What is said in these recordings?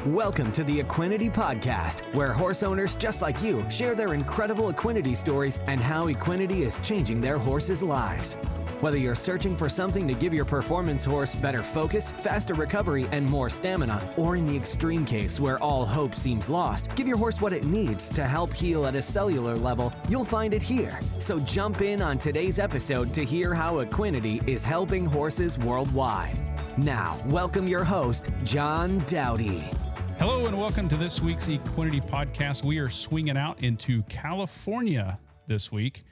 Welcome to the Equinety Podcast, where horse owners just like you share their incredible Equinety stories and how Equinety is changing their horses' lives. Whether you're searching for something to give your performance horse better focus, faster recovery, and more stamina, or in the extreme case where all hope seems lost, give your horse what it needs to help heal at a cellular level, you'll find it here. So jump in on today's episode to hear how Equinety is helping horses worldwide. Now, welcome your host, John Dowdy. Hello and welcome to this week's Equinety Podcast. We are swinging out into California this week.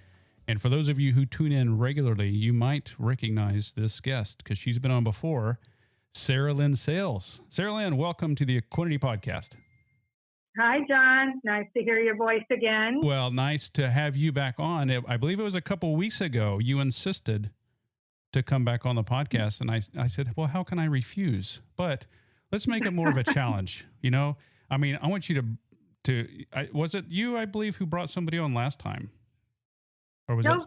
And for those of you who tune in regularly, you might recognize this guest because she's been on before, Saralyn Sells. Saralyn, welcome to the Equinety Podcast. Hi, John. Nice to hear your voice again. Well, nice to have you back on. I believe it was a couple weeks ago you insisted to come back on the podcast. And I said, well, how can I refuse? But let's make it more of a challenge. You know, I mean, I want you was it you, I believe, who brought somebody on last time? Or was No.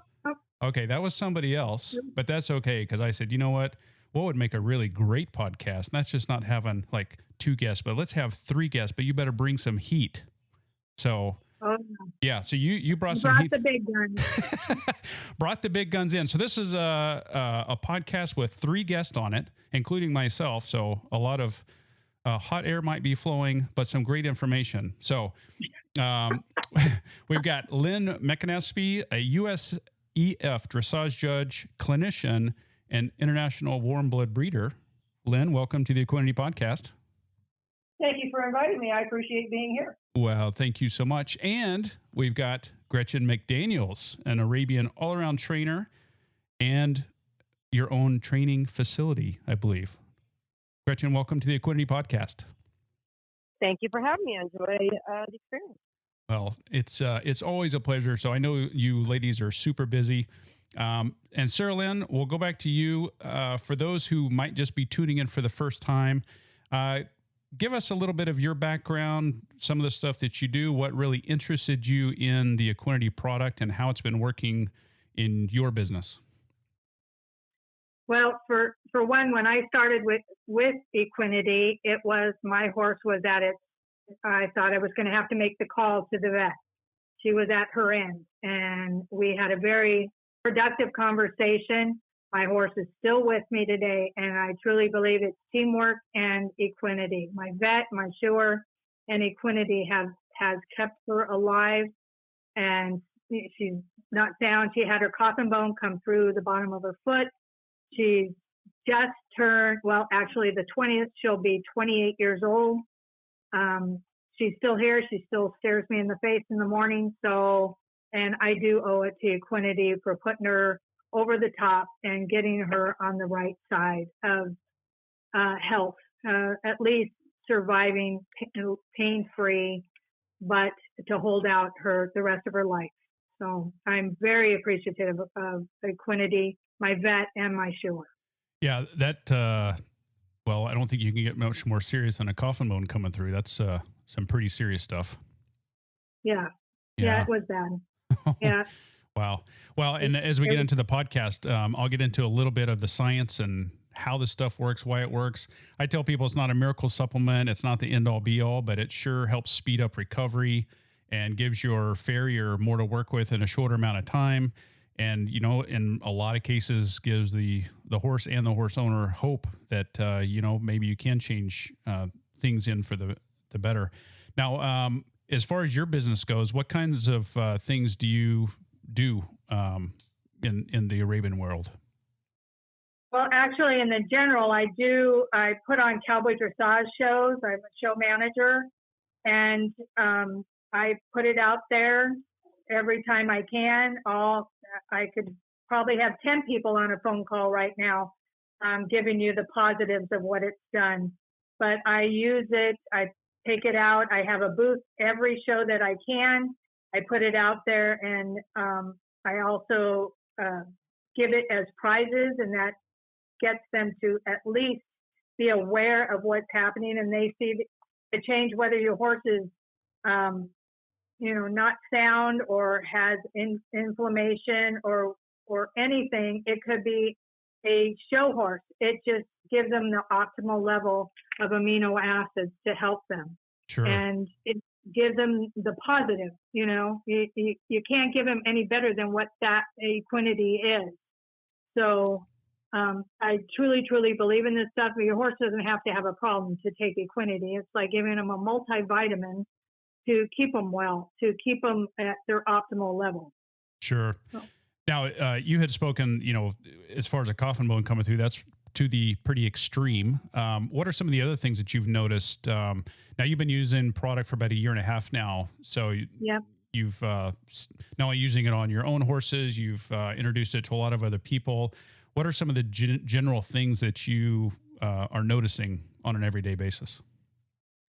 Okay, that was somebody else, but that's okay. Because I said, you know what would make a really great podcast? And that's just not having like two guests, but let's have three guests, but you better bring some heat. So, yeah. So you brought some heat. The big guns. Brought the big guns in. So this is a podcast with three guests on it, including myself. So a lot of hot air might be flowing, but some great information. So we've got Lynn McEnespy, a USEF Dressage Judge, Clinician, and international warm blood breeder. Lynn, welcome to the Equinety Podcast. Thank you for inviting me. I appreciate being here. Well, thank you so much. And we've got Gretchen McDaniels, an Arabian all-around trainer and your own training facility, I believe. Gretchen, welcome to the Equinety Podcast. Thank you for having me. I enjoy the experience. Well, it's always a pleasure. So I know you ladies are super busy. And Saralyn, we'll go back to you. For those who might just be tuning in for the first time, give us a little bit of your background, some of the stuff that you do, what really interested you in the Equinety product and how it's been working in your business. Well, for one, when I started with Equinety, it was my horse was at it. I thought I was going to have to make the call to the vet. She was at her end, and we had a very productive conversation. My horse is still with me today, and I truly believe it's teamwork and Equinety. My vet, my shoer, and Equinety has kept her alive, and she's not sound. She had her coffin bone come through the bottom of her foot. She's just turned, well, actually the 20th, she'll be 28 years old. She's still here. She still stares me in the face in the morning. So, and I do owe it to Equinety for putting her over the top and getting her on the right side of health, at least surviving pain-free, but to hold out the rest of her life. So I'm very appreciative of Equinety, my vet, and my shoer. Yeah, that, well, I don't think you can get much more serious than a coffin bone coming through. That's some pretty serious stuff. Yeah, it was bad. Yeah. Wow. Well, and as we get into the podcast, I'll get into a little bit of the science and how this stuff works, why it works. I tell people it's not a miracle supplement. It's not the end all be all, but it sure helps speed up recovery and gives your farrier more to work with in a shorter amount of time. And, you know, in a lot of cases gives the horse and the horse owner hope that, you know, maybe you can change things in for the better. Now, as far as your business goes, what kinds of things do you do in the Arabian world? Well, actually, in the general, I put on cowboy dressage shows. I'm a show manager, and I put it out there every time I can. I could probably have 10 people on a phone call right now giving you the positives of what it's done. But I use it. I take it out. I have a booth every show that I can. I put it out there, and I also give it as prizes, and that gets them to at least be aware of what's happening, and they see the change, whether your horse is, not sound or has inflammation or anything. It could be a show horse. It just gives them the optimal level of amino acids to help them. Sure. And it gives them the positive, you can't give them any better than what that Equinety is. So I truly, truly believe in this stuff. Your horse doesn't have to have a problem to take Equinety. It's like giving them a multivitamin to keep them well, to keep them at their optimal level. Sure. Now, you had spoken, as far as a coffin bone coming through, that's to the pretty extreme. What are some of the other things that you've noticed? Now, you've been using product for about a year and a half now. So you've not only using it on your own horses, you've introduced it to a lot of other people. What are some of the general things that you are noticing on an everyday basis?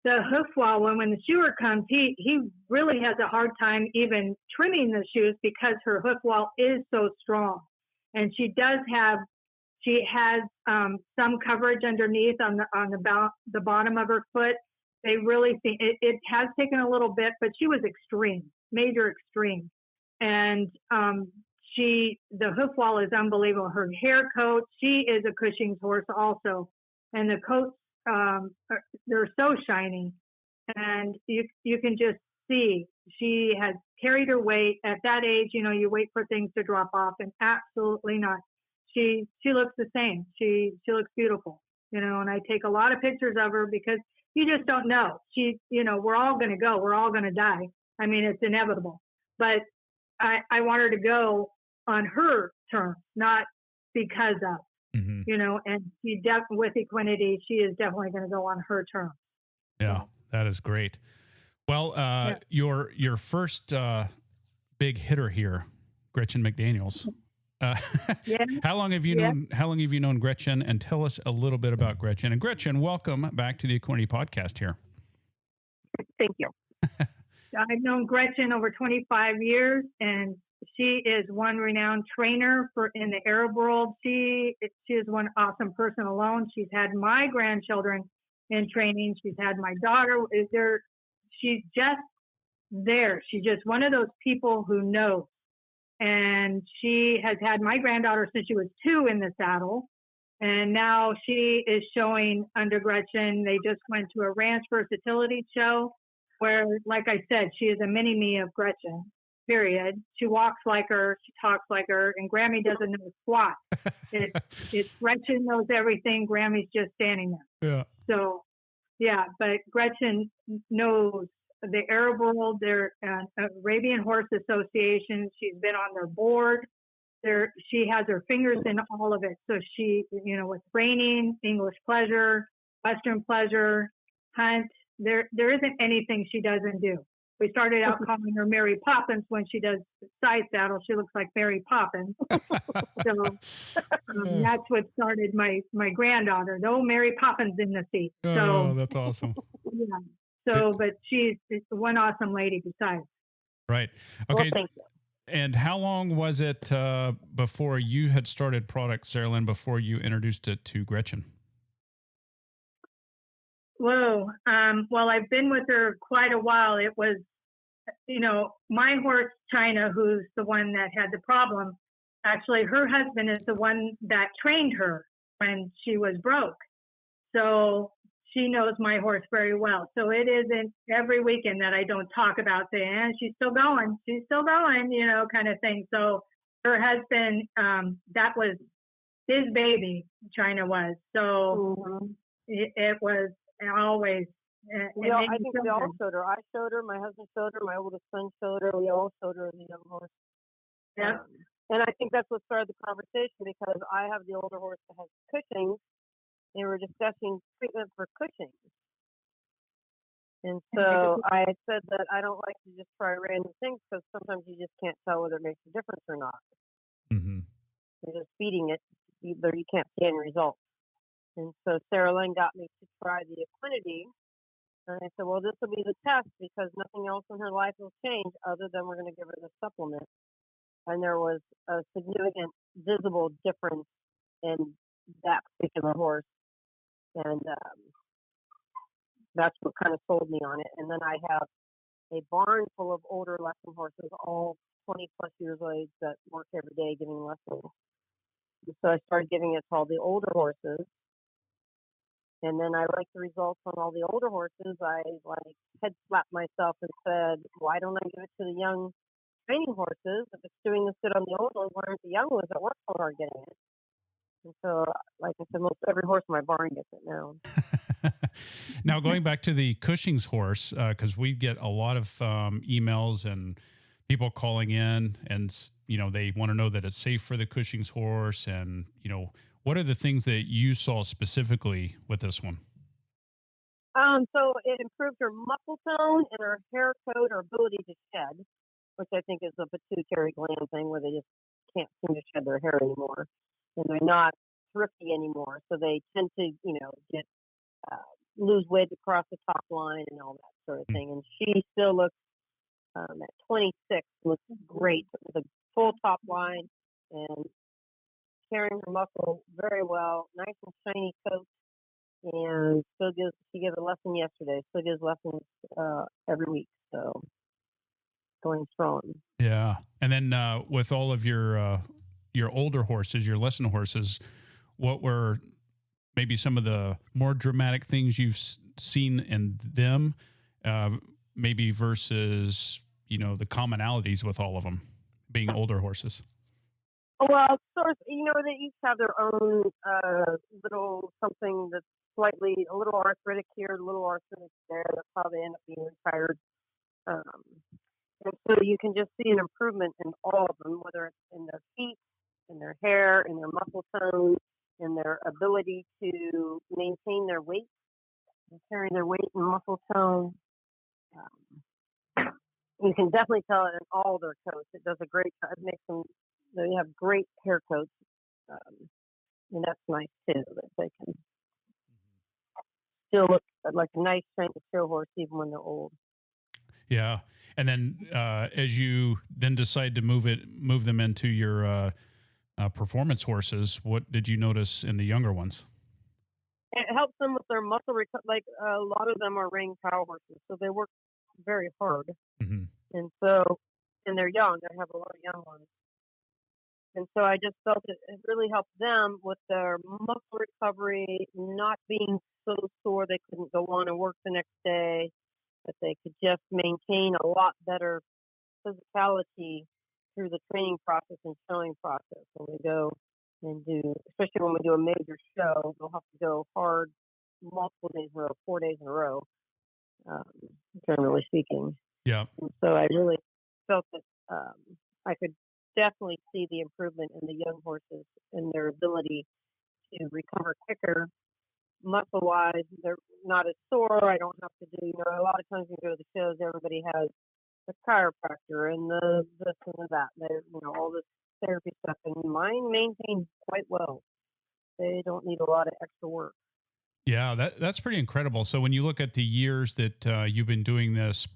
The hoof wall, when the shoer comes, he really has a hard time even trimming the shoes because her hoof wall is so strong. And she has some coverage underneath on the bottom of her foot. They really see it has taken a little bit, but she was extreme, major extreme. And the hoof wall is unbelievable. Her hair coat, she is a Cushing's horse also. And the coats, they're so shiny, and you can just see she has carried her weight. At that age, you wait for things to drop off, and absolutely not. She looks the same. She looks beautiful, and I take a lot of pictures of her because you just don't know. We're all going to go. We're all going to die. I mean, it's inevitable. But I want her to go on her terms, not because of. Mm-hmm. And with Equinety, she is definitely going to go on her terms. Yeah, that is great. Well, your first big hitter here, Gretchen McDaniels. How long have you known Gretchen? And tell us a little bit about Gretchen. And Gretchen, welcome back to the Equinety Podcast here. Thank you. I've known Gretchen over 25 years, and she is one renowned trainer in the Arab world. She is one awesome person alone. She's had my grandchildren in training. She's had my daughter. She's just there. She's just one of those people who knows. And she has had my granddaughter since she was 2 in the saddle. And now she is showing under Gretchen. They just went to a ranch versatility show where, like I said, she is a mini-me of Gretchen. Period. She walks like her, she talks like her, and Grammy doesn't know squat. It's Gretchen knows everything. Grammy's just standing there. Yeah. So, but Gretchen knows the Arab world, their Arabian Horse Association. She's been on their board. She has her fingers in all of it. So she, with reining, English pleasure, Western pleasure, hunt, there isn't anything she doesn't do. We started out calling her Mary Poppins when she does side saddle. She looks like Mary Poppins. So that's what started my granddaughter. No Mary Poppins in the seat. So that's awesome. Yeah. So, but she's one awesome lady besides. Right. Okay. Well, thank you. And how long was it before you had started product, Saralyn, before you introduced it to Gretchen? Whoa. Well, I've been with her quite a while. It was, my horse, China, who's the one that had the problem. Actually, her husband is the one that trained her when she was broke. So she knows my horse very well. So it isn't every weekend that I don't talk about saying, she's still going, kind of thing. So her husband, that was his baby, China was. So it was always. I think we all showed her. I showed her, my husband showed her, my oldest son showed her, we all showed her the young horse. Yeah. And I think that's what started the conversation, because I have the older horse that has Cushing's. They were discussing treatment for Cushing's. And so I had said that I don't like to just try random things, because sometimes you just can't tell whether it makes a difference or not. Mm-hmm. You're just feeding it, but you can't see any results. And so Saralyn got me to try the Equinety. And I said, well, this will be the test, because nothing else in her life will change other than we're going to give her the supplement. And there was a significant visible difference in that particular horse. And that's what kind of sold me on it. And then I have a barn full of older lesson horses, all 20 plus years old, that work every day giving lessons. So I started giving it to all the older horses. And then I liked the results on all the older horses. I head slapped myself and said, why don't I give it to the young training horses? If it's doing this good on the old ones, why aren't the young ones that work so hard getting it? And so, like I said, most every horse in my barn gets it now. Now, going back to the Cushing's horse, because we get a lot of emails and people calling in, and they want to know that it's safe for the Cushing's horse, and what are the things that you saw specifically with this one? So it improved her muscle tone and her hair coat, her ability to shed, which I think is a pituitary gland thing where they just can't seem to shed their hair anymore, and they're not thrifty anymore, so they tend to get lose weight across the top line and all that sort of thing. And she still looks at 26 looks great with a full top line and carrying her muscle very well, nice and shiny coat, and she gave a lesson yesterday. Still gives lessons every week, so going strong. Yeah, and then with all of your older horses, your lesson horses, what were maybe some of the more dramatic things you've seen in them, maybe versus the commonalities with all of them being older horses? Well, of course, they each have their own little something that's slightly a little arthritic here, a little arthritic there. That's how they end up being retired. And so you can just see an improvement in all of them, whether it's in their feet, in their hair, in their muscle tone, in their ability to maintain their weight and carry their weight and muscle tone. You can definitely tell it in all their coats. It does a great job. It makes them, they have great hair coats. And that's nice too, that they can still look like a nice trained show horse even when they're old. Yeah. And then as you then decide to move them into your performance horses, what did you notice in the younger ones? It helps them with their muscle recovery. Like a lot of them are ring power horses, so they work very hard. Mm-hmm. And they're young. I have a lot of young ones. And so I just felt it really helped them with their muscle recovery, not being so sore they couldn't go on and work the next day, that they could just maintain a lot better physicality through the training process and showing process. When we go and especially when we do a major show, they'll have to go hard multiple days in a row, 4 days in a row, generally speaking. Yeah. And so I really felt that I could definitely see the improvement in the young horses and their ability to recover quicker, muscle-wise. They're not as sore. I don't have to do, a lot of times when you go to the shows, everybody has the chiropractor and the this and that. They're, all this therapy stuff, and mine maintains quite well. They don't need a lot of extra work. Yeah, that's pretty incredible. So when you look at the years that you've been doing this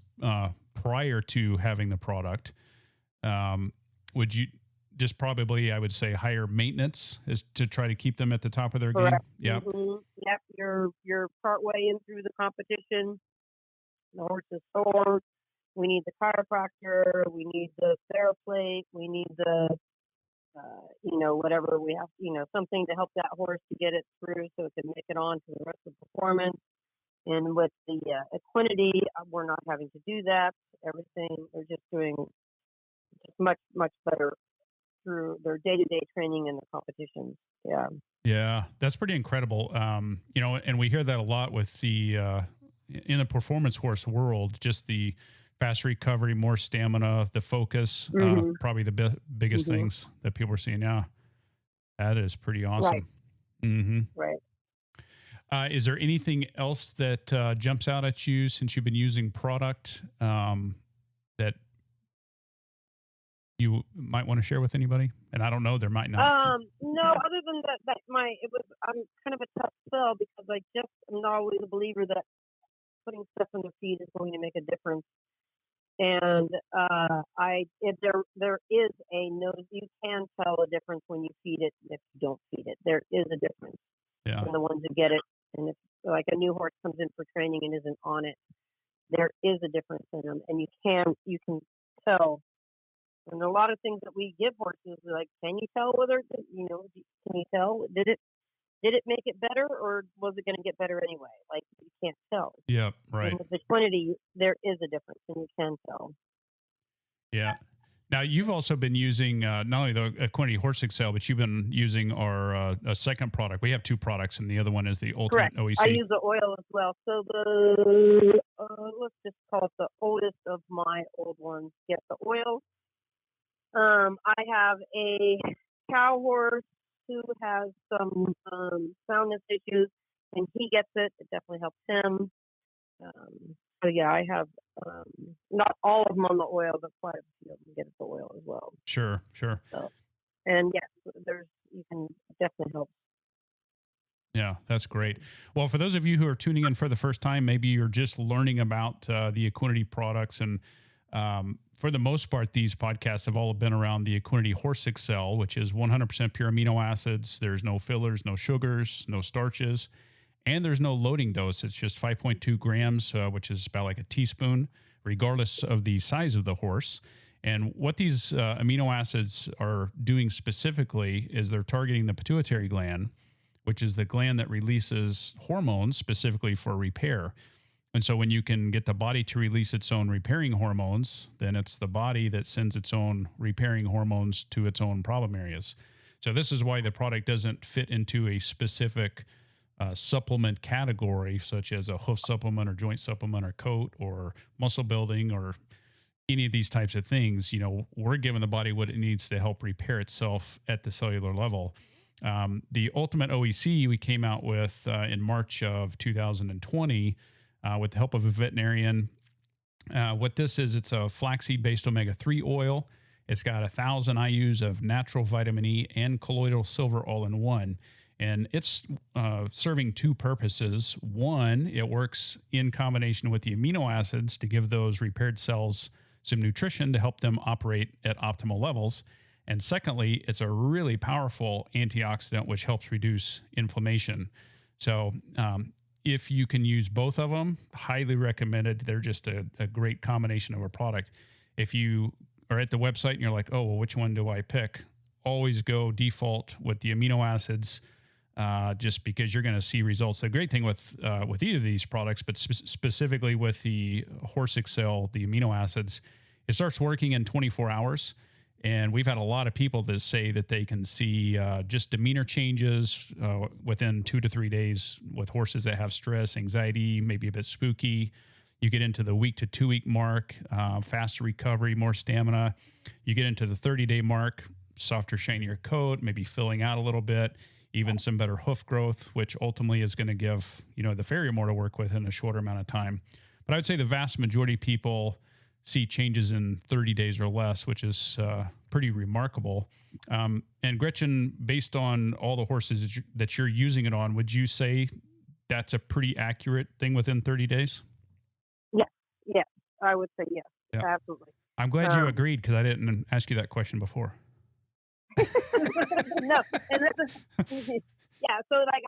prior to having the product, would you just probably, I would say, higher maintenance is to try to keep them at the top of their Correct. game? Yeah. Mm-hmm. Yep. You're part way in through the competition. The horse is sore. We need the chiropractor. We need the TheraPlate. We need the, whatever we have, something to help that horse to get it through so it can make it on to the rest of the performance. And with the Equinety, we're not having to do that. Everything, they're just doing just much, much better through their day-to-day training and the competitions. Yeah. Yeah, that's pretty incredible. And we hear that a lot with the in the performance horse world, just the fast recovery, more stamina, the focus, probably the biggest things that people are seeing. Yeah, that is pretty awesome. Right. Mm-hmm. Right. Is there anything else that jumps out at you since you've been using product that you might want to share with anybody? And I don't know, there might not. No, other than that, I'm kind of a tough sell because I'm not always a believer that putting stuff in the feed is going to make a difference. And there is a notice. You can tell a difference when you feed it and if you don't feed it. There is a difference. Yeah. In the ones that get it, and if like a new horse comes in for training and isn't on it, there is a difference in them, and you can tell And a lot of things that we give horses, like, can you tell whether, you know, can you tell, did it make it better, or was it going to get better anyway? Like, you can't tell. Yeah, right. And with the Equinety, there is a difference, and you can tell. Yeah. Now, you've also been using not only the Equinety Horse Excel, but you've been using our a second product. We have two products, and the other one is the Ultimate Correct. OEC. I use the oil as well. So the, let's just call it the oldest of my old ones. Get the oil. I have a cow horse who has some soundness issues, and he gets it. It definitely helps him. So yeah, I have not all of them on the oil, but quite a few of them get the oil as well. Sure. So, and yes, you can definitely help. Yeah, that's great. Well, for those of you who are tuning in for the first time, maybe you're just learning about the Equinety products, and for the most part, these podcasts have all been around the Equinety Horse Excel, which is 100% pure amino acids. There's no fillers, no sugars, no starches, and there's no loading dose. It's just 5.2 grams, which is about like a teaspoon, regardless of the size of the horse. And what these amino acids are doing specifically is they're targeting the pituitary gland, which is the gland that releases hormones specifically for repair. And so when you can get the body to release its own repairing hormones, then it's the body that sends its own repairing hormones to its own problem areas. So this is why the product doesn't fit into a specific supplement category, such as a hoof supplement or joint supplement or coat or muscle building or any of these types of things. You know, we're giving the body what it needs to help repair itself at the cellular level. The Ultimate OEC we came out with in March of 2020 with the help of a veterinarian. What this is, it's a flaxseed-based omega-3 oil. It's got 1,000 IUs of natural vitamin E and colloidal silver all in one. And it's serving two purposes. One, it works in combination with the amino acids to give those repaired cells some nutrition to help them operate at optimal levels. And secondly, it's a really powerful antioxidant, which helps reduce inflammation. So if you can use both of them, highly recommended. They're just a great combination of a product. If you are at the website and you're like, oh, well, which one do I pick? Always go default with the amino acids, just because you're going to see results. The great thing with either of these products, but specifically with the Horse Excel, the amino acids, it starts working in 24 hours. And we've had a lot of people that say that they can see just demeanor changes within 2 to 3 days with horses that have stress, anxiety, maybe a bit spooky. You get into the week to 2 week mark, faster recovery, more stamina. You get into the 30-day mark, softer, shinier coat, maybe filling out a little bit, even some better hoof growth, which ultimately is going to give, you know, the farrier more to work with in a shorter amount of time. But I would say the vast majority of people see changes in 30 days or less, which is pretty remarkable. And Gretchen, based on all the horses that you're using it on, would you say that's a pretty accurate thing within 30 days? Yes, I would say yes, yeah. Absolutely. I'm glad you agreed, because I didn't ask you that question before. No, and yeah. So like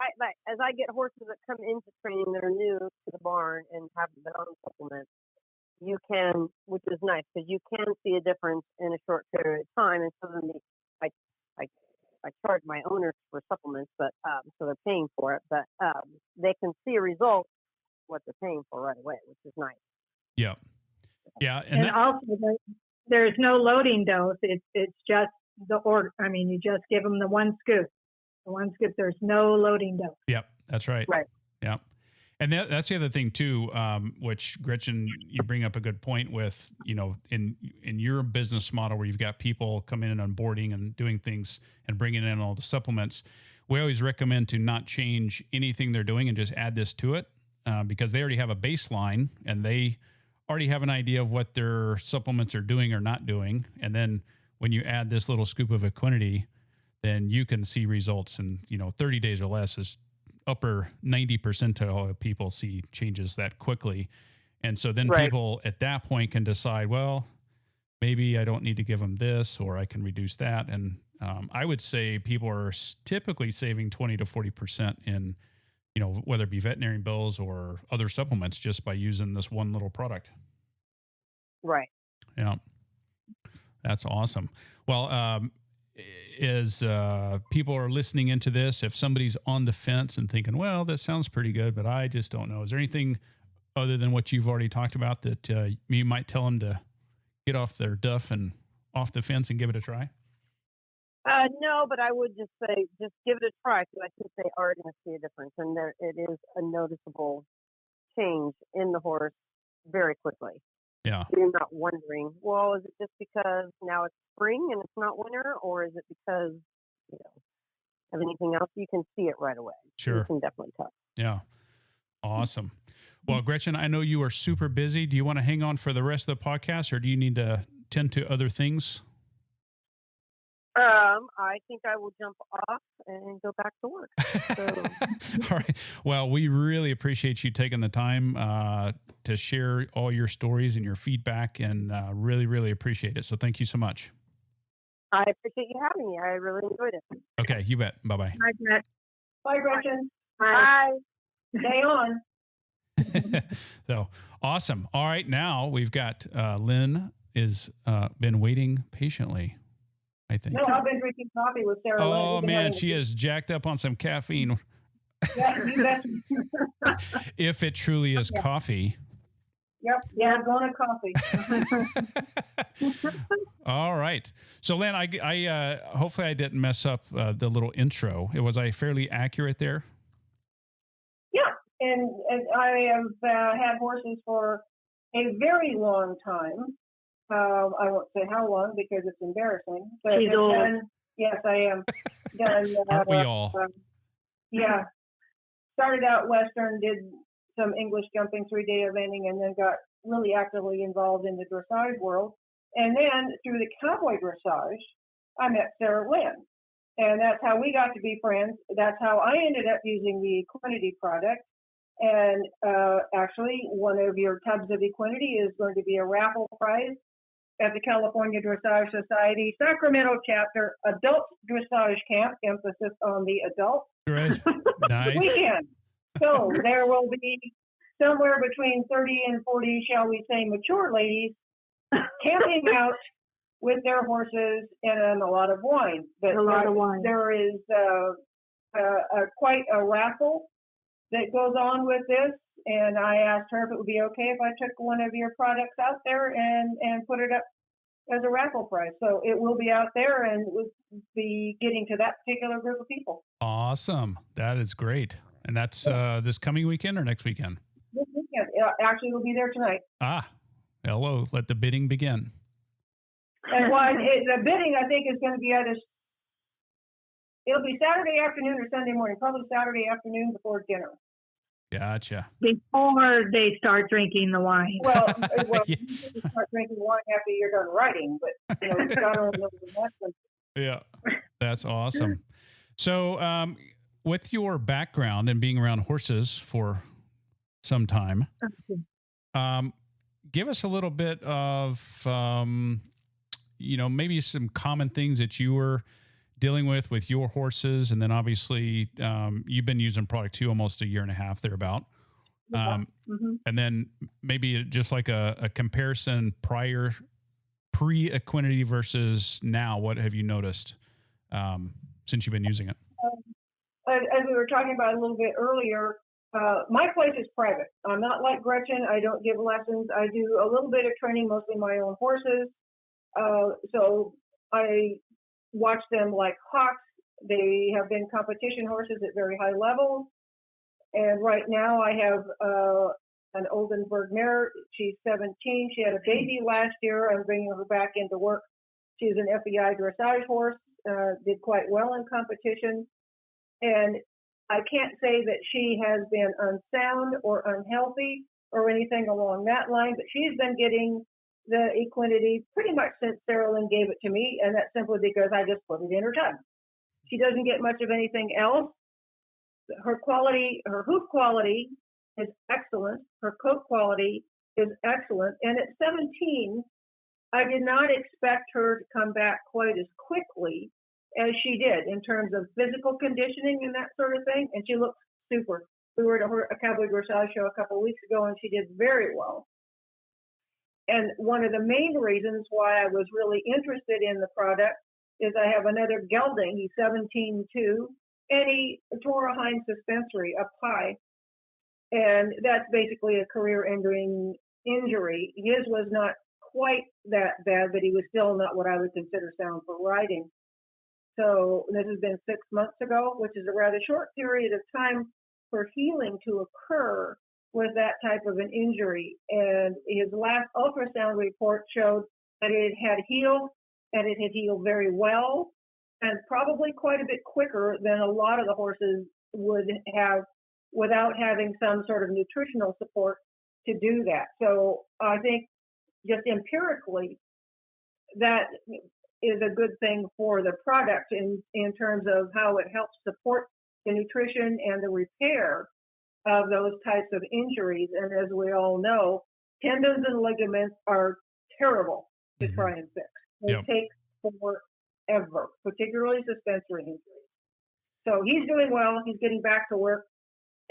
as I get horses that come into training that are new to the barn and haven't been on supplements, you can, which is nice, because you can see a difference in a short period of time. And so then I charge my owners for supplements, but so they're paying for it, but they can see a result what they're paying for right away, which is nice. Yeah, yeah, and also there's no loading dose. It's just the order. I mean, you just give them the one scoop. The one scoop. There's no loading dose. Yep, that's right. Right. Yeah. And that's the other thing too, which Gretchen, you bring up a good point with, you know, in your business model where you've got people coming in on boarding and doing things and bringing in all the supplements. We always recommend to not change anything they're doing and just add this to it, because they already have a baseline and they already have an idea of what their supplements are doing or not doing. And then when you add this little scoop of Equinety, then you can see results in, 30 days or less is upper 90 percentile of people see changes that quickly. And so then people at that point can decide, well, maybe I don't need to give them this, or I can reduce that. And I would say people are typically saving 20 to 40% in, whether it be veterinarian bills or other supplements, just by using this one little product. Right. Yeah. That's awesome. Well, as people are listening into this, if somebody's on the fence and thinking, well, this sounds pretty good, but I just don't know. Is there anything other than what you've already talked about that you might tell them to get off their duff and off the fence and give it a try? No, but I would just say, just give it a try, because I think they are going to see a difference, and it is a noticeable change in the horse very quickly. Yeah. You're not wondering, well, is it just because now it's spring and it's not winter, or is it because, of anything else? You can see it right away. Sure. You can definitely tell. Yeah. Awesome. Well, Gretchen, I know you are super busy. Do you want to hang on for the rest of the podcast, or do you need to tend to other things? I think I will jump off and go back to work. So. All right. Well, we really appreciate you taking the time to share all your stories and your feedback, and really, really appreciate it. So thank you so much. I appreciate you having me. I really enjoyed it. Okay, you bet. Bye-bye. Bye, Gretchen. Bye, Gretchen. Bye. Stay on. So awesome. All right. Now we've got Lynn is been waiting patiently, I think. No, I've been drinking coffee with Saralyn. Oh, man, she is jacked up on some caffeine. Yeah, you bet. If it truly is coffee. Yep. Yeah, I'm going to coffee. All right. So, Lynn, I hopefully I didn't mess up the little intro. Was I fairly accurate there? Yeah, and I have had horses for a very long time. I won't say how long because it's embarrassing. But She's old. Yes, I am. Done, Aren't we all? Yeah. Started out Western, did some English jumping, 3-day eventing, and then got really actively involved in the dressage world. And then through the cowboy dressage, I met Saralyn. And that's how we got to be friends. That's how I ended up using the Equinety product. And actually, one of your tubs of Equinety is going to be a raffle prize at the California Dressage Society Sacramento chapter adult dressage camp, emphasis on the adult. Great. Nice. Weekend. So there will be somewhere between 30 and 40, shall we say, mature ladies camping out with their horses and a lot of wine. But A lot of wine. There is quite a raffle that goes on with this. And I asked her if it would be okay if I took one of your products out there and put it up as a raffle prize. So it will be out there and will be getting to that particular group of people. Awesome. That is great. And that's this coming weekend or next weekend? This weekend. Actually, we'll be there tonight. Hello. Let the bidding begin. And the bidding, I think, is going to be it'll be Saturday afternoon or Sunday morning, probably Saturday afternoon before dinner. Gotcha. Before they start drinking the wine. Well, Yeah. you can start drinking wine after you're done writing, but it's got to remember the lesson. Yeah, that's awesome. So, with your background and being around horses for some time, give us a little bit of, maybe some common things that you were dealing with your horses. And then obviously you've been using product too, almost a year and a half thereabout. And then maybe just like a comparison pre-Equinety versus now. What have you noticed since you've been using it? As we were talking about a little bit earlier, my place is private. I'm not like Gretchen. I don't give lessons. I do a little bit of training, mostly my own horses. So I watch them like hawks. They have been competition horses at very high levels. And right now I have an Oldenburg mare. She's 17. She had a baby last year. I'm bringing her back into work. She's an FEI dressage horse, did quite well in competition. And I can't say that she has been unsound or unhealthy or anything along that line, but she's been getting the Equinety pretty much since Saralyn gave it to me, and that's simply because I just put it in her tub. She doesn't get much of anything else. Her hoof quality is excellent. Her coat quality is excellent. And at 17, I did not expect her to come back quite as quickly as she did in terms of physical conditioning and that sort of thing. And she looks super. We were at a cowboy dressage show a couple of weeks ago, and she did very well. And one of the main reasons why I was really interested in the product is I have another gelding. He's 17 too, and he tore a hind suspensory up high. And that's basically a career-ending injury. His was not quite that bad, but he was still not what I would consider sound for riding. So this has been 6 months ago, which is a rather short period of time for healing to occur with that type of an injury. And his last ultrasound report showed that it had healed, and it had healed very well, and probably quite a bit quicker than a lot of the horses would have without having some sort of nutritional support to do that. So I think just empirically, that is a good thing for the product in terms of how it helps support the nutrition and the repair of those types of injuries. And as we all know, tendons and ligaments are terrible to try and fix. They take forever, particularly suspensory injuries. So he's doing well. He's getting back to work.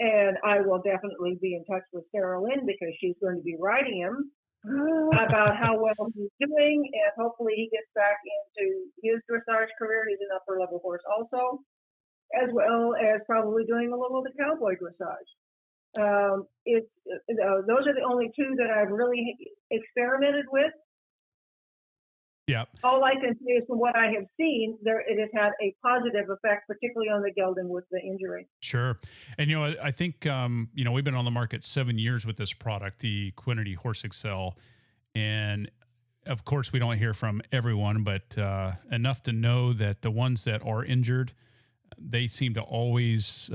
And I will definitely be in touch with Saralyn because she's going to be writing him about how well he's doing. And hopefully he gets back into his dressage career. He's an upper level horse also, as well as probably doing a little of the cowboy dressage. Those are the only two that I've really experimented with. Yeah. All I can say is from what I have seen, it has had a positive effect, particularly on the gelding with the injury. Sure. And, I think, we've been on the market 7 years with this product, the Equinety Horse Excel. And of course, we don't hear from everyone, but enough to know that the ones that are injured, they seem to always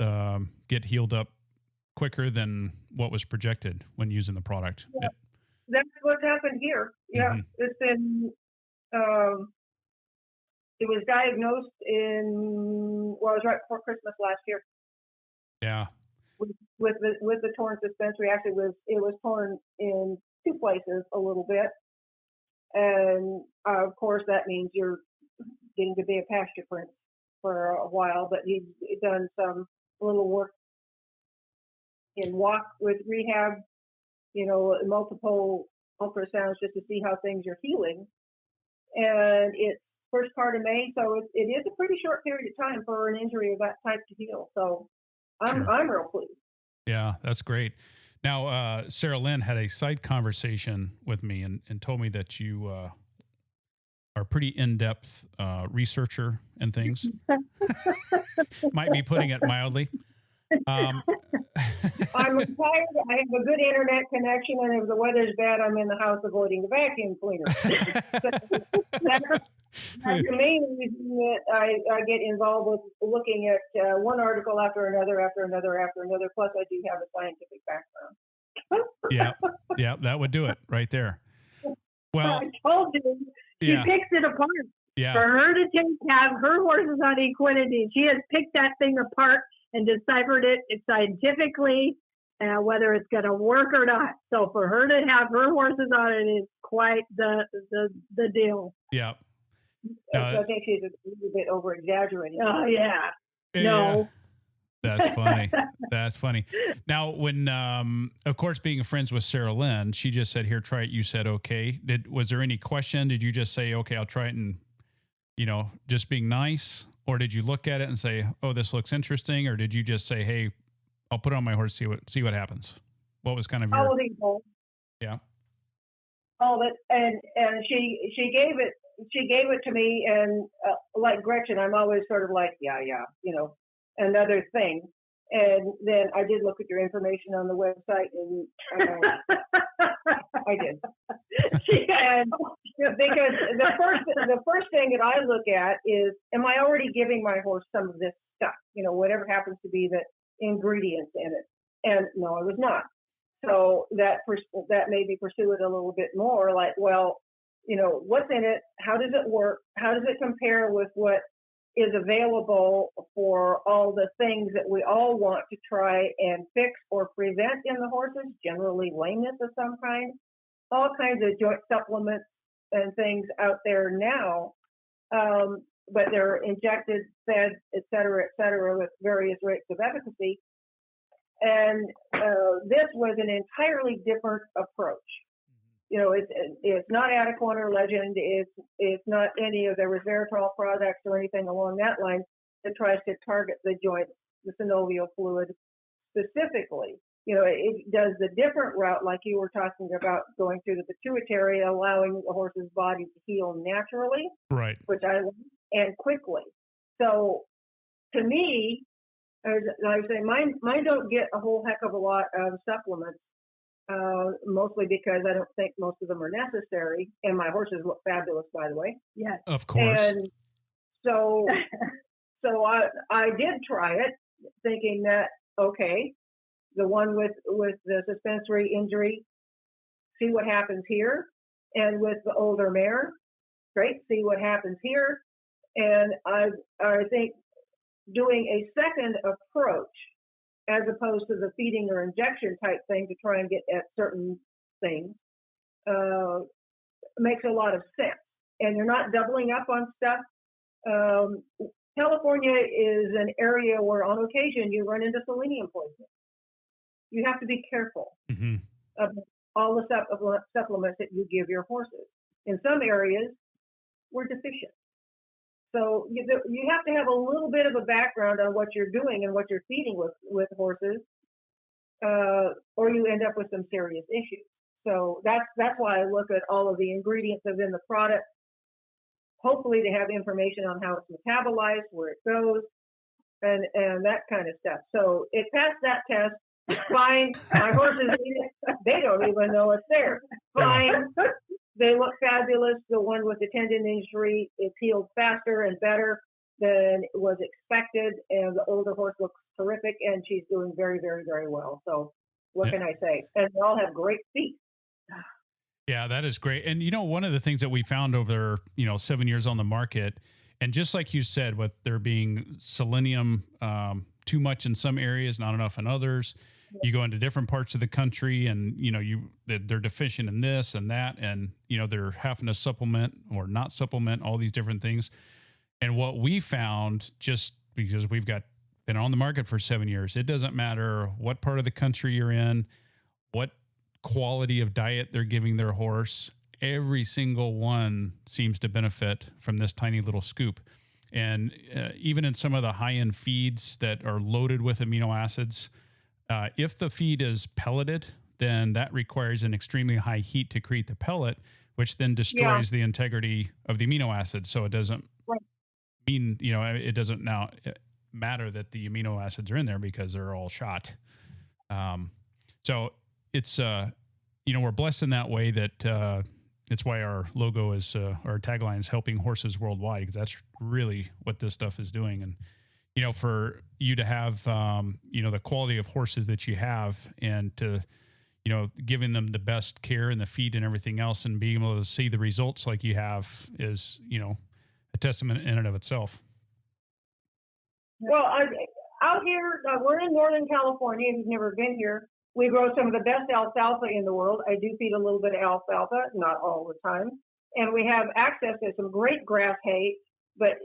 get healed up quicker than what was projected when using the product. Yeah, that's what's happened here. Yeah, It's been... it was diagnosed it was right before Christmas last year. Yeah. With the torn suspensory. Actually, it was torn in two places a little bit, and of course that means you're getting to be a pasture prince for a while. But he's done some little work in walk with rehab, multiple ultrasounds just to see how things are healing. And it's first part of May, so it is a pretty short period of time for an injury of that type to heal. So I'm real pleased. Yeah, that's great. Now, Saralyn had a side conversation with me and told me that you are a pretty in-depth researcher and things. Might be putting it mildly. I'm retired. I have a good internet connection, and if the weather's bad, I'm in the house avoiding the vacuum cleaner. That's the main reason that I get involved with looking at one article after another. Plus, I do have a scientific background. Yeah, that would do it right there. Well, I told you, she picks it apart. Yeah. For her to have her horses on Equinety, she has picked that thing apart and deciphered it scientifically, whether it's going to work or not. So for her to have her horses on it is quite the deal. Yeah. I think she's a little bit over-exaggerating. Oh, yeah. No. That's funny. That's funny. Now, when, of course, being friends with Saralyn, she just said, here, try it. You said, okay. Was there any question? Did you just say, okay, I'll try it and, just being nice? Or did you look at it and say, oh, this looks interesting? Or did you just say, hey, I'll put it on my horse, see what happens? What was kind of your... All of both. Yeah. All of it. And she gave it to me, and like Gretchen, I'm always sort of like, another thing. And then I did look at your information on the website, and I did. And because the first thing that I look at is, am I already giving my horse some of this stuff? Whatever happens to be the ingredients in it. And no, I was not. So that made me pursue it a little bit more. Like, well, what's in it? How does it work? How does it compare with what is available for all the things that we all want to try and fix or prevent in the horses, generally lameness of some kind, all kinds of joint supplements and things out there now, but they're injected, fed, et cetera, with various rates of efficacy. And this was an entirely different approach. It's not Adequan or Legend. It's not any of the resveratrol products or anything along that line that tries to target the joint, the synovial fluid specifically. It does the different route, like you were talking about, going through the pituitary, allowing the horse's body to heal naturally, right? Which I like, and quickly. So, to me, as I was saying, mine don't get a whole heck of a lot of supplements. Mostly because I don't think most of them are necessary, and my horses look fabulous, by the way. Yes, of course. And so I did try it, thinking that okay, the one with the suspensory injury, see what happens here, and with the older mare, great, see what happens here, and I think doing a second approach, as opposed to the feeding or injection type thing to try and get at certain things, makes a lot of sense. And you're not doubling up on stuff. California is an area where on occasion you run into selenium poisoning. You have to be careful of all the supplements that you give your horses. In some areas, we're deficient. So you have to have a little bit of a background on what you're doing and what you're feeding with horses, or you end up with some serious issues. So that's why I look at all of the ingredients within the product, hopefully to have information on how it's metabolized, where it goes, and that kind of stuff. So it passed that test. Fine. My horses, they don't even know it's there. Fine. They look fabulous. The one with the tendon injury, it's healed faster and better than was expected. And the older horse looks terrific, and she's doing very, very, very well. So what can I say? And they all have great feet. Yeah, that is great. And, one of the things that we found over, 7 years on the market, and just like you said, with there being selenium too much in some areas, not enough in others, you go into different parts of the country and, they're deficient in this and that, and, they're having to supplement or not supplement all these different things. And what we found, just because we've been on the market for 7 years, it doesn't matter what part of the country you're in, what quality of diet they're giving their horse, every single one seems to benefit from this tiny little scoop. And even in some of the high-end feeds that are loaded with amino acids, if the feed is pelleted, then that requires an extremely high heat to create the pellet, which then destroys the integrity of the amino acids. So it doesn't mean, it doesn't now matter that the amino acids are in there because they're all shot. So it's, we're blessed in that way that it's why our logo is, our tagline is helping horses worldwide, because that's really what this stuff is doing. And, for you to have, the quality of horses that you have, and to, giving them the best care and the feed and everything else, and being able to see the results like you have is, a testament in and of itself. Well, out here, we're in Northern California. If you've never been here, we grow some of the best alfalfa in the world. I do feed a little bit of alfalfa, not all the time. And we have access to some great grass hay, but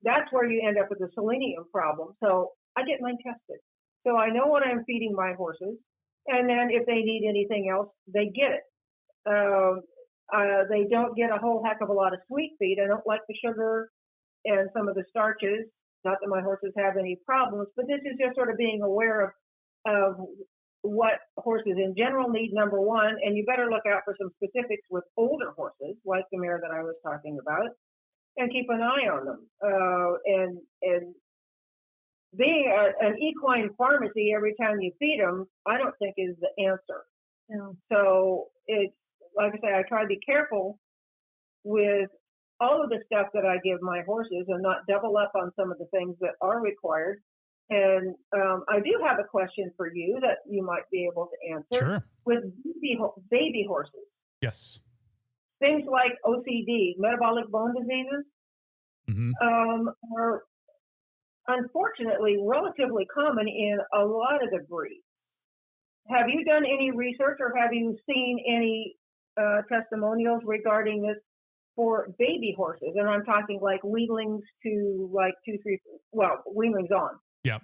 that's where you end up with the selenium problem. So I get mine tested. So I know what I'm feeding my horses. And then if they need anything else, they get it. They don't get a whole heck of a lot of sweet feed. I don't like the sugar and some of the starches. Not that my horses have any problems, but this is just sort of being aware of what horses in general need, number one, and you better look out for some specifics with older horses, like the mare that I was talking about, and keep an eye on them. And being an equine pharmacy every time you feed them, I don't think is the answer. No. So it's, like I say, I try to be careful with all of the stuff that I give my horses and not double up on some of the things that are required. And I do have a question for you that you might be able to answer. Sure. With baby horses. Yes. Things like OCD, metabolic bone diseases, are unfortunately relatively common in a lot of the breeds. Have you done any research, or have you seen any testimonials regarding this for baby horses? And I'm talking like weanlings to like weanlings on. Yep.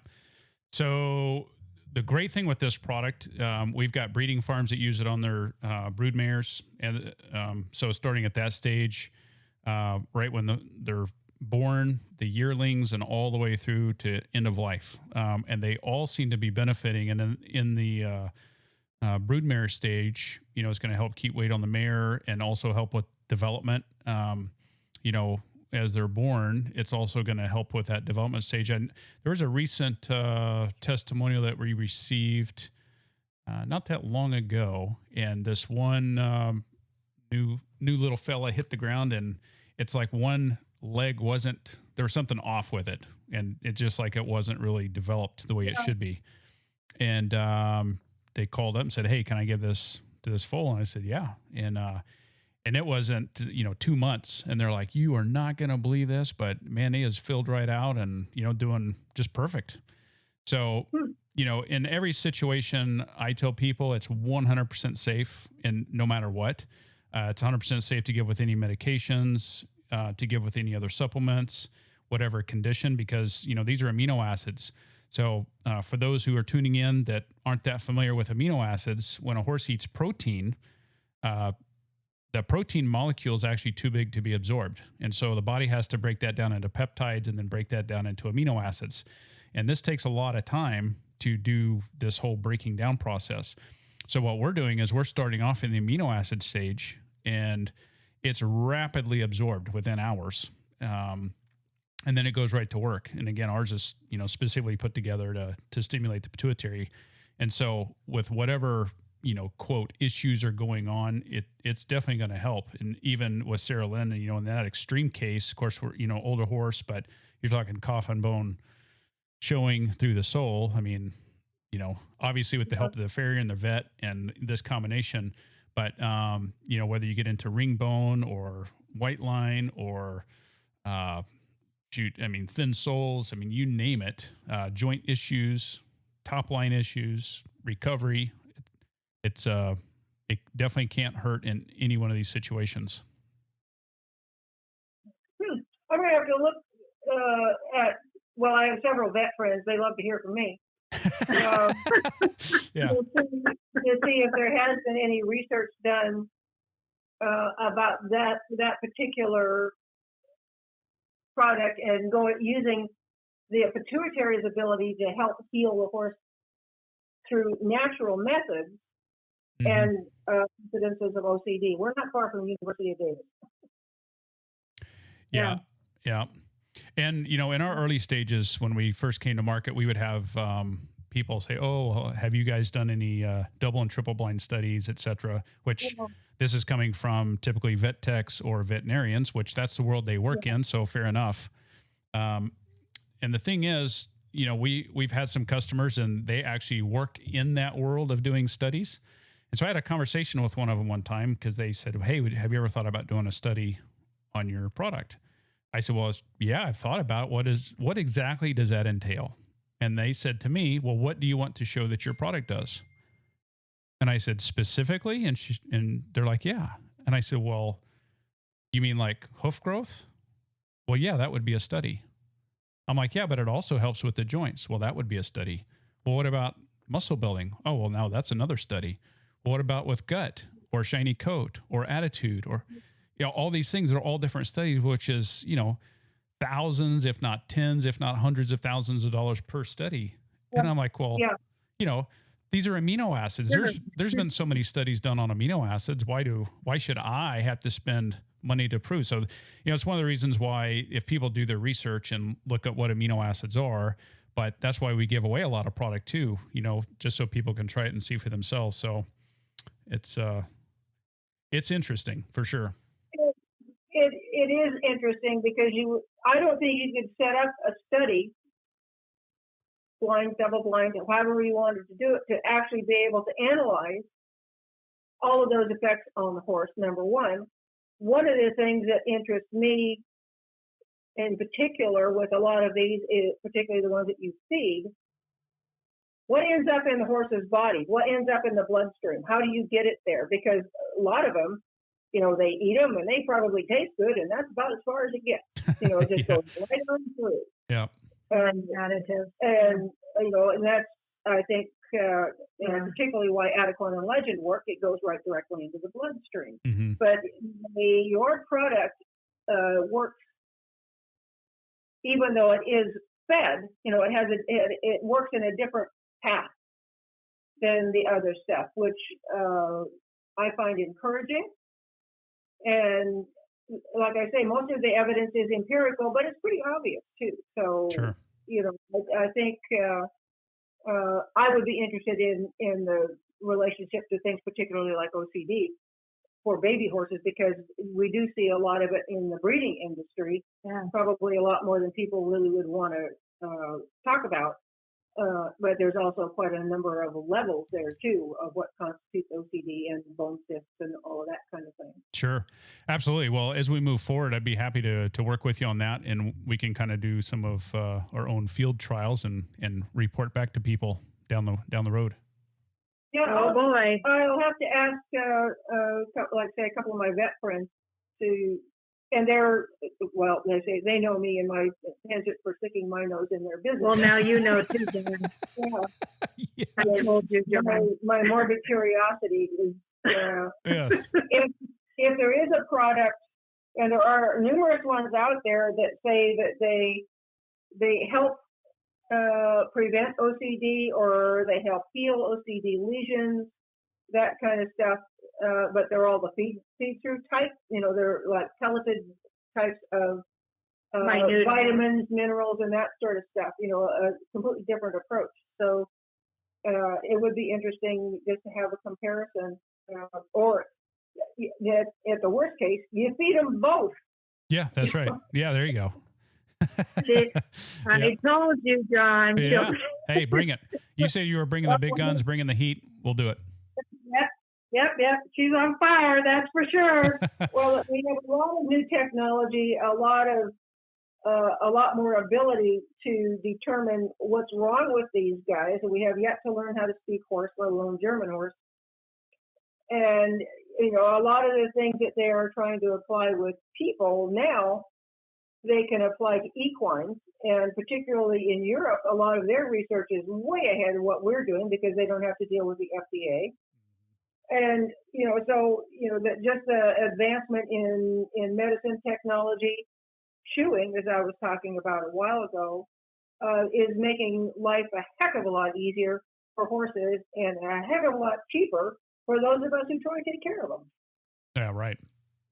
So the great thing with this product, we've got breeding farms that use it on their brood mares. And so starting at that stage, right when they're born, the yearlings, and all the way through to end of life. And they all seem to be benefiting. And in the brood mare stage, it's going to help keep weight on the mare and also help with development. As they're born, it's also going to help with that development stage. And there was a recent testimonial that we received not that long ago, and this one new little fella hit the ground, and it's like one leg there was something off with it, and it just like it wasn't really developed the way it should be. And they called up and said, "Hey, can I give this to this foal?" And I said, "Yeah." And it wasn't, 2 months. And they're like, "You are not going to believe this, but man, he is filled right out and, doing just perfect." So, in every situation, I tell people it's 100% safe, and no matter what, it's 100% safe to give with any medications, to give with any other supplements, whatever condition, because, these are amino acids. So for those who are tuning in that aren't that familiar with amino acids, when a horse eats protein, the protein molecule is actually too big to be absorbed. And so the body has to break that down into peptides and then break that down into amino acids. And this takes a lot of time to do this whole breaking down process. So what we're doing is we're starting off in the amino acid stage, and it's rapidly absorbed within hours. And then it goes right to work. And again, ours is, specifically put together to stimulate the pituitary. And so with whatever, quote, issues are going on, it's definitely going to help. And even with Saralyn, in that extreme case, of course, we're, older horse, but you're talking coffin bone showing through the sole. I mean, obviously with the help of the farrier and the vet and this combination, but, whether you get into ring bone or white line or, thin soles, you name it, joint issues, top line issues, recovery, it definitely can't hurt in any one of these situations. I'm going to have to look I have several vet friends. They love to hear from me. Yeah. To see if there has been any research done about that particular product and using the pituitary's ability to help heal the horse through natural methods. Mm-hmm. And incidences of OCD. We're not far from the University of Davis. Yeah. And, in our early stages, when we first came to market, we would have people say, "Oh, have you guys done any double and triple blind studies, et cetera?" Which this is coming from typically vet techs or veterinarians, which that's the world they work in. So fair enough. And the thing is, we've had some customers and they actually work in that world of doing studies. And so I had a conversation with one of them one time because they said, "Hey, have you ever thought about doing a study on your product?" I said, "Well, yeah, I've thought about what exactly does that entail?" And they said to me, "Well, what do you want to show that your product does?" And I said, "Specifically?" And they're like, "Yeah." And I said, "Well, you mean like hoof growth?" "Well, yeah, that would be a study." I'm like, "Yeah, but it also helps with the joints." "Well, that would be a study." "Well, what about muscle building?" "Oh, well, now that's another study." "Well, what about with gut or shiny coat or attitude or, all these things are all different studies, which is, thousands, if not tens, if not hundreds of thousands of dollars per study." Yeah. And I'm like, well, these are amino acids. There's been so many studies done on amino acids. Why should I have to spend money to prove? So, it's one of the reasons why if people do their research and look at what amino acids are, but that's why we give away a lot of product too, just so people can try it and see for themselves. So it's interesting for sure. It is interesting because I don't think you could set up a study, blind, double blind, however you wanted to do it, to actually be able to analyze all of those effects on the horse, number one. One of the things that interests me in particular with a lot of these, particularly the ones that you feed, what ends up in the horse's body? What ends up in the bloodstream? How do you get it there? Because a lot of them, they eat them and they probably taste good, and that's about as far as it gets. It just goes right on through. Yeah. And additives. And, and that's I think, and particularly why Adequan and Legend work, it goes right directly into the bloodstream. Mm-hmm. But your product works, even though it is fed, it works in a different path than the other stuff, which I find encouraging. And like I say, most of the evidence is empirical, but it's pretty obvious too. So, sure. I think I would be interested in the relationship to things, particularly like OCD for baby horses, because we do see a lot of it in the breeding industry, probably a lot more than people really would want to talk about. But there's also quite a number of levels there too of what constitutes OCD and bone cysts and all of that kind of thing. Sure. Absolutely. Well, as we move forward, I'd be happy to work with you on that, and we can kind of do some of our own field trials and report back to people down the road. Yeah. Oh boy. I'll have to ask, a couple of my vet friends and they say they know me and my penchant for sticking my nose in their business. Well, now you know too, John. Yeah. I told you, John. My morbid curiosity is, Yes. if there is a product, and there are numerous ones out there that say that they help prevent OCD, or they help heal OCD lesions, that kind of stuff. But they're all the feed-through type. They're like pelleted types of vitamins, minerals, and that sort of stuff. A completely different approach. So it would be interesting just to have a comparison. Or at the worst case, you feed them both. Yeah, that's right. Yeah, there you go. I told you, John. Yeah. Hey, bring it. You say you were bringing the big guns, bringing the heat. We'll do it. Yep. She's on fire, that's for sure. Well, we have a lot of new technology, a lot more ability to determine what's wrong with these guys, and we have yet to learn how to speak horse, let alone German horse. And a lot of the things that they are trying to apply with people now, they can apply to equines, and particularly in Europe, a lot of their research is way ahead of what we're doing because they don't have to deal with the FDA. And, that just the advancement in medicine technology, shoeing, as I was talking about a while ago, is making life a heck of a lot easier for horses and a heck of a lot cheaper for those of us who try to take care of them. Yeah, right.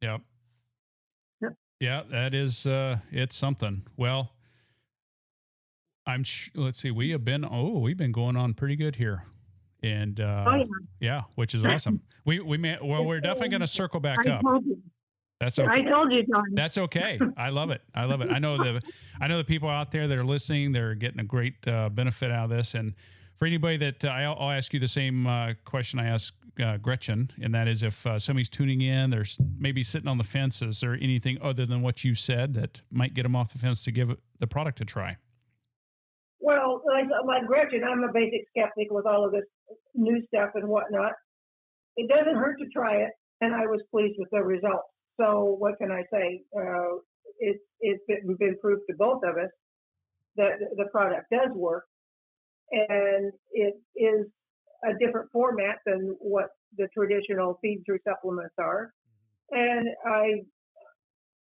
Yep. Yep. Yeah, that is, it's something. Well, let's see, we've been going on pretty good here. And, yeah, which is awesome. We're definitely going to circle back up. That's okay. I told you, John. That's okay. I love it. I know the people out there that are listening, they're getting a great benefit out of this. And for anybody that I'll ask you the same question I asked Gretchen, and that is if somebody's tuning in, they're maybe sitting on the fence, is there anything other than what you said that might get them off the fence to give the product a try? Well, like Gretchen, I'm a basic skeptic with all of this new stuff and whatnot. It doesn't hurt to try it, and I was pleased with the results. So what can I say? It's been proved to both of us that the product does work, and it is a different format than what the traditional feed-through supplements are. And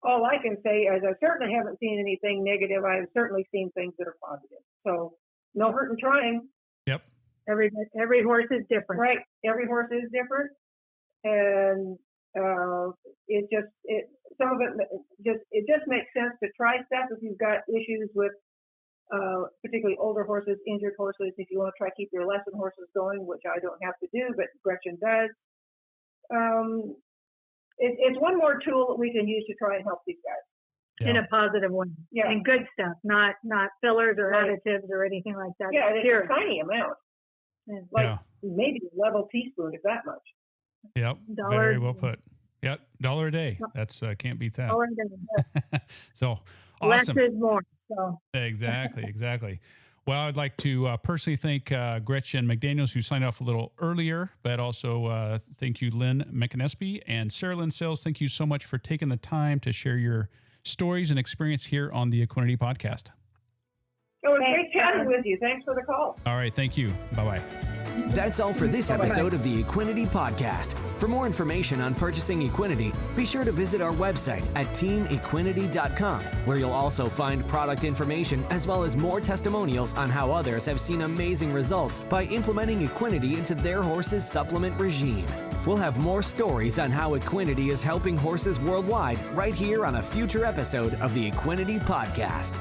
all I can say is I certainly haven't seen anything negative. I've certainly seen things that are positive. So no hurt in trying. Yep. Every horse is different. Right. Every horse is different. And it just makes sense to try stuff if you've got issues with particularly older horses, injured horses. If you want to try to keep your lesson horses going, which I don't have to do, but Gretchen does. It's one more tool that we can use to try and help these guys. Yeah. In a positive way. Yeah. And good stuff, not fillers or additives or anything like that. Yeah, it's a tiny amount. Like maybe a level teaspoon, if that much. Yep. Very well put. Yep. $1 a day. That's can't beat that. $1 a day. So awesome. Less is more. So. Exactly. Well, I'd like to personally thank Gretchen McDaniels, who signed off a little earlier, but also thank you, Lynn McEnespy, and Saralyn Sells. Thank you so much for taking the time to share your stories and experience here on the Equinety Podcast. Oh, it's great chatting with you. Thanks for the call. All right. Thank you. Bye-bye. That's all for this episode of the Equinety Podcast. For more information on purchasing Equinety, be sure to visit our website at teamequinety.com, where you'll also find product information as well as more testimonials on how others have seen amazing results by implementing Equinety into their horse's supplement regime. We'll have more stories on how Equinety is helping horses worldwide right here on a future episode of the Equinety Podcast.